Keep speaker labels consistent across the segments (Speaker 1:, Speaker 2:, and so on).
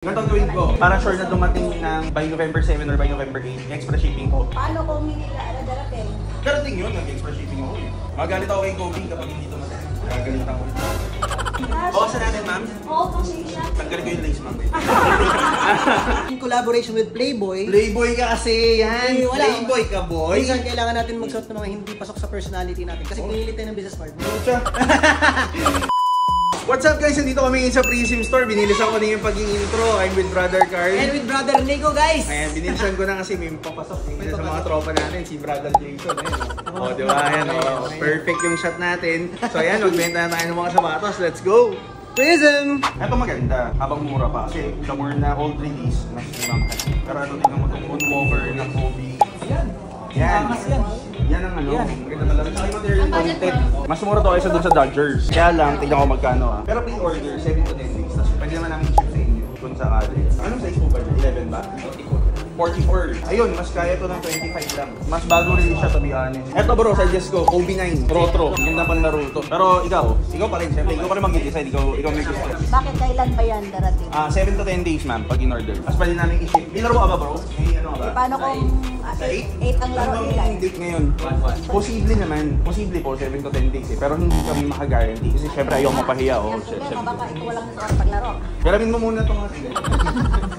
Speaker 1: Ganito gawin ko, para sure na dumating ng by November 7 or by November 8, extra shipping ko.
Speaker 2: Paano kung hindi na darating?
Speaker 1: Darating yun, nag-extra shipping ako eh. Magalit ako kay Kobe kapag hindi dumating. Gagalit ako. Bawasan natin, ma'am.
Speaker 2: Oo, pasensya.
Speaker 1: Tanggalin ko yung lace, ma'am.
Speaker 3: In collaboration with Playboy.
Speaker 1: Playboy ka kasi yan.
Speaker 3: Wala.
Speaker 1: Playboy ka, boy.
Speaker 3: Minsan kailangan natin magsuot ng mga hindi pasok sa personality natin kasi pinilit tayo ng business partner.
Speaker 1: What's up guys? Nandito kami sa Prism Store. Binilisan ko na yung pag-intro. I'm with Brother Carl.
Speaker 3: And with Brother Nico, guys!
Speaker 1: Ayan, binilisan ko na kasi may papasok. Isa sa mga tropa natin, si Brother Jason. O, di ba? Ayan, oh, perfect yung shot natin. So ayan, magbenta na tayo ng mga sapatos. Let's go!
Speaker 3: Prism!
Speaker 1: Ito maganda, habang mura pa. Kasi the more na old release, mas namamahal. Pero ito, tingnan mo itong Moonwalker na Kobe. Yan. Yan ang ano, maganda talaga. Saka yung material content. Mas mura to kaysa dun sa Dodgers. Kaya lang, tignan ko magkano ah. Pero pre-order, 7 to 10 days. Tapos pwede naman namin i-ship sa inyo kung sakali. Anong size po ba? 11 ba? 44. Ayun, mas kaya to ng 25 lang. Mas bago rin siya, to be honest. Eto bro, suggest ko, Kobe 9, Rotro. Ganda pang laro to. Pero ikaw pa rin, siyempre, ikaw pa rin mag-decide. Ikaw may gusto.
Speaker 2: Bakit kailan ba yan darating?
Speaker 1: 7 to 10 days ma'am, pag in-order. Tapos pwede namin i-ship. May laro ka ba bro? May ano ka ba?
Speaker 2: Paano kung 8 ang laro nila?
Speaker 1: Anong date ngayon? Posible naman. Posible po, 7 to 10 days eh. Pero hindi kami maka-guarantee. Kasi syempre ayaw mapahiya. Oh,
Speaker 2: Problema, baka ito walang suot paglaro.
Speaker 1: Galamin mo muna itong kasi.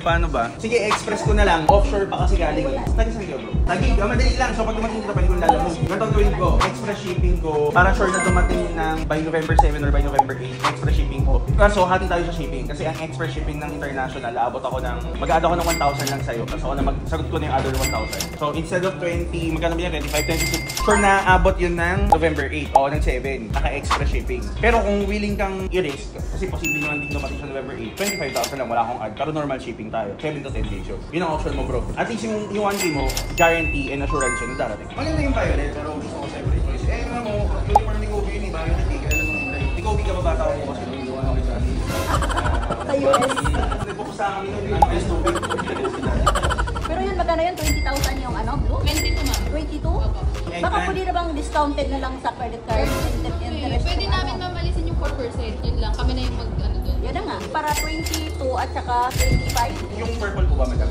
Speaker 1: Paano ba? Sige, express ko na lang. Offshore pa kasi galing eh. Tagisan ka bro. Tagig, madali lang. So pag dumating dito, pwede kong lalamog. Ganito ang gawin ko. Express shipping ko. Para sure na dumating ng by November 7 or by November 8, extra shipping ko. So hati tayo sa shipping. Kasi ang express shipping ng international, aabot ako ng, mag-add ako ng 1,000 lang sa'yo. Tapos ako na magsagot ko na yung other 1,000. So instead of 20, magkano ba yan? 25, 26. Sure na abot yun ng November 8 o ng 7. Naka-extra shipping. Pero kung willing kang i-risk, kasi posible naman din dumating sa November 8, 25,000 lang, wala akong add. Pero normal shipping tayo. 7 to 10 days yun. Yun ang option mo bro. At least yung 1K mo, guarantee and assurance yun na darating. Maganda yung violet, pero gusto ko separate choice. Eh, ano mo, uniform ni Kobe yun, violet eh. Kaya naman kulay. Di Kobe ka ba bata ako kasi nung iwan ako sa atin.
Speaker 2: Sa US.
Speaker 1: Nagpupo sa akin yung US tubig.
Speaker 2: Pero yun, magkano yun? 20,000 yung ano, blue?
Speaker 4: 22 ma'am.
Speaker 2: 22? Baka pwede na bang discounted na lang sa credit card? Interest
Speaker 4: Pwede namin mamalisin yung 4%. Yun lang. Kami na yung mag-ano doon.
Speaker 2: Yan na nga. Para 22 at saka 25.
Speaker 1: Yung purple po ba madam?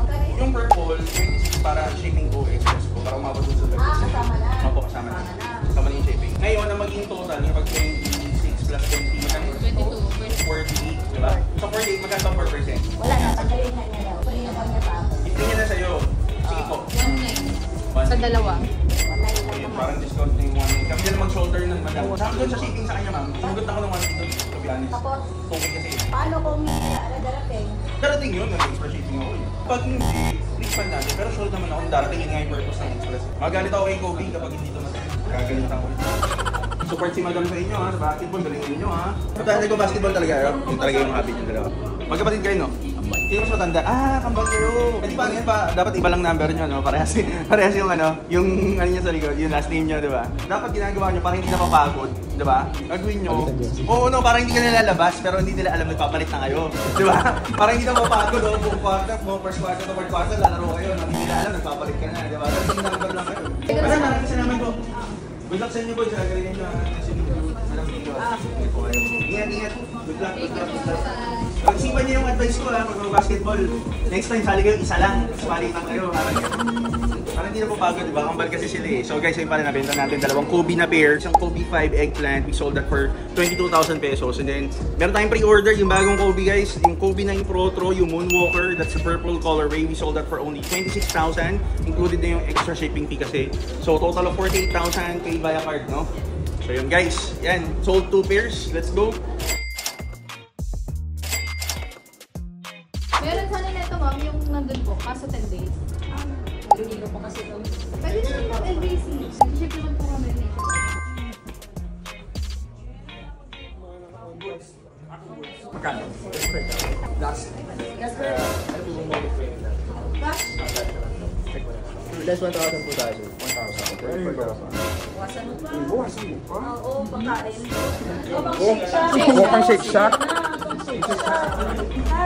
Speaker 2: Magkano yun?
Speaker 1: Yung purple, 26 para shipping ko, express ko. Para umabot dun sa level.
Speaker 2: Kasama na.
Speaker 1: Opo, kasama na. Kasama na yung shipping. Ngayon, ang maging total, yung pag 26 plus 20, magkano?
Speaker 4: 22.
Speaker 1: 48, diba? So 48, magkano ang 4%?
Speaker 2: Wala na. Tanggalin na niya daw. Pwede na niya pa ako.
Speaker 1: Itingin na sa'yo. Sige po.
Speaker 4: 1.9. Sa dalawa.
Speaker 2: Wala lang
Speaker 1: Ayun,
Speaker 2: naman.
Speaker 1: parang discount na yung 1. Kami na mag-shoulder ng madam. Saan doon sa shipping sa kanya, ma'am? Sumugot ako ng 1 doon, to be honest.
Speaker 2: Tapos,
Speaker 1: Okay kasi.
Speaker 2: paano kung hindi na darating?
Speaker 1: Darating yun, nag-express shipping ako eh. Pag hindi, refund natin. Pero sure naman ako darating yun nga yung purpose ng express. Magalit ako kay Kobe kapag hindi dumating. Gagalit ako. Support si madam sa inyo ha, sa basketball, galingan nyo ha. Nagpa-basketball talaga, yung talaga yung habit yung dalawa. Magkapatid kayo, no? Sino mas matanda? Kambagero! Eh di ba, yan pa, dapat iba lang number nyo, no? Parehas yung ano, yung ano nyo sa likod, yung last name nyo, di ba? Dapat ginagawa nyo para hindi napapagod, di ba? Gagawin nyo. Oo, no, para hindi ka nalalabas, pero hindi nila alam nagpapalit na kayo, di ba? Para hindi napapagod, o buong quarter, first quarter to third quarter, lalaro kayo, no? Hindi nila alam nagpapalit ka na, di ba? Dapat yung number lang kayo. Maraming salamat po. Good luck sa inyo boys, galingan nyo ha. Ingat. Good luck. Pag-isipan niyo yung advice ko ha, pag basketball. Next time, sali kayo, isa lang. Palitan kayo. Parang hindi na po pagod, diba? Kambal kasi sila eh. So guys, yung pala nabenta natin dalawang Kobe na pair. Isang Kobe 5 eggplant. We sold that for 22,000 pesos. And then, meron tayong pre-order yung bagong Kobe guys. Yung Kobe 9 Pro Tro, yung Moonwalker. That's the purple colorway. We sold that for only 26,000. Included na yung extra shipping fee kasi. So total of 48,000 paid via card, no? So yun guys, yan. Sold 2 pairs. Let's go.
Speaker 4: Meron sana nito ma'am yung nandun po. Kaso 10 days.
Speaker 2: Hindi ko pa kasi ito.
Speaker 4: Pwede naman po LBC. Ship naman po kami.
Speaker 1: Magkano?
Speaker 2: That's
Speaker 5: Less 1,000 po tayo. 1,000.
Speaker 2: Buwasan mo pa. Oo, pagkain.
Speaker 5: Pang Shake Shack.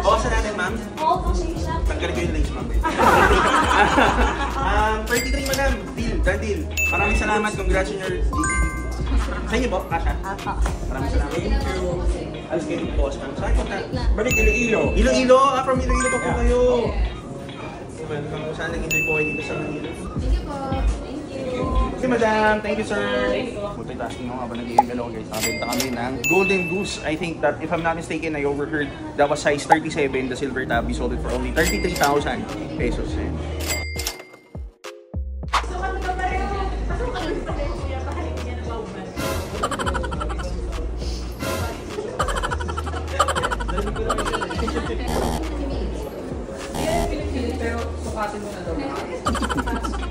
Speaker 1: Bawasan natin ma'am.
Speaker 2: Oo, pang Shake Shack.
Speaker 1: Tanggalin ko yung lace ma'am. 33 madam. Deal. Done deal. Maraming salamat. Congrats on your GCD. Sa inyo po, Kasha. Maraming salamat. Alas kayo bukas pa. Saan punta?
Speaker 5: Balik Iloilo.
Speaker 1: Iloilo? From Iloilo pa po kayo. Welcome po. Sana nag-enjoy po kayo dito sa Manila.
Speaker 4: Thank you po. Thank you.
Speaker 1: Okay, madam. Thank you, sir. Multitasking ako habang nag-i-email ako, guys. Nakabenta kami ng Golden Goose. I think that, if I'm not mistaken, I overheard that was size 37. The silver tab, we sold it for only 33,000 pesos. Ayan.
Speaker 6: Pero sukatin mo na daw.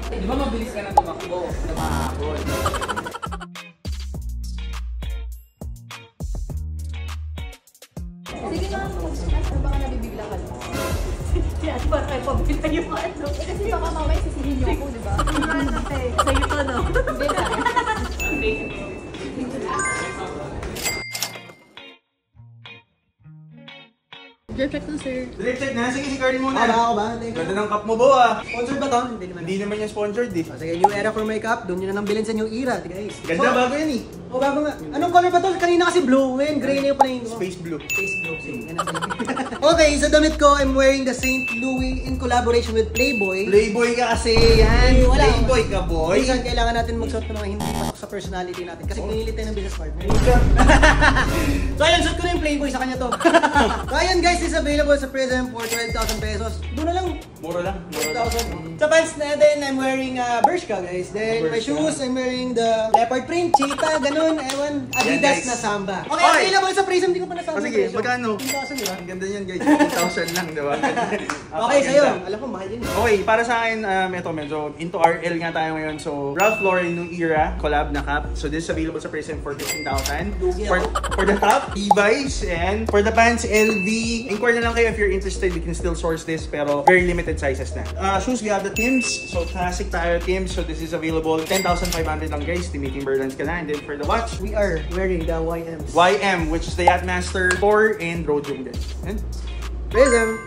Speaker 6: Di ba mabilis ka na tumakbo na mahapon?
Speaker 2: Sige nga, baka nabibigla ka lang. Yan, para kayo pabila yung ano. Eh kasi baka mamaya sisihin niyo ako, di ba? Sa'yo to, no? Hindi na.
Speaker 4: Perfect na, sir.
Speaker 1: Direct check na. Sige, si Carly muna.
Speaker 3: Ako ba?
Speaker 1: Ganda ng cup mo, Bo, ah.
Speaker 3: Sponsor ba to? Hindi naman.
Speaker 1: Hindi naman yung sponsored, eh.
Speaker 3: Sige, new era for makeup. Doon nyo na nang bilhin sa new era, guys.
Speaker 1: Ganda, bago yan, eh.
Speaker 3: O, bago nga. Anong color ba to? Kanina kasi blue. Ngayon, gray na yung panayin ko.
Speaker 1: Space blue.
Speaker 3: Face blue. Sige, ganun sa'yo. Okay, sa damit ko, I'm wearing the St. Louis in collaboration with Playboy.
Speaker 1: Playboy ka kasi, yan.
Speaker 3: Eh, wala.
Speaker 1: Playboy ka, boy.
Speaker 3: Minsan, kailangan natin magsuot ng mga hindi pasok sa personality natin. Kasi pinilit tayo ng business partner. So, ayun, suot ko na yung Playboy sa kanya to. So, ayun guys, is available sa Prism for 12,000 pesos. Doon na lang.
Speaker 1: Mura lang. Mura lang.
Speaker 3: 12,000. Sa pants natin, I'm wearing Bershka guys. Then, my
Speaker 1: Bershka.
Speaker 3: shoes, I'm wearing the leopard print, cheetah, ganun, ewan, Adidas
Speaker 1: guys.
Speaker 3: na Samba. Okay,
Speaker 1: Okay.
Speaker 3: available sa Prism, di ko pa nasama.
Speaker 1: Oh, sige, magkano?
Speaker 3: 10,000, di ba?
Speaker 1: Ang ganda niyan, guys. 10,000 lang, di ba?
Speaker 3: Okay, sa'yo. Alam ko, mahal yun.
Speaker 1: Okay, para sa akin, ito medyo into RL nga tayo ngayon. So, Ralph Lauren New Era collab na cap. So, this is available sa Prism for 15,000. For the top, Levi's, and for the pants, LV. Inquire na lang kayo if you're interested. You can still source this, pero very limited sizes na. Shoes, we have the Timbs. So, classic tayo Timbs. So, this is available 10,500 lang, guys. Timiting Berlans ka na. And then for the watch,
Speaker 3: We are wearing the YMs.
Speaker 1: YM, which is the Yachtmaster 4 and Road Room, guys. And
Speaker 3: Prism.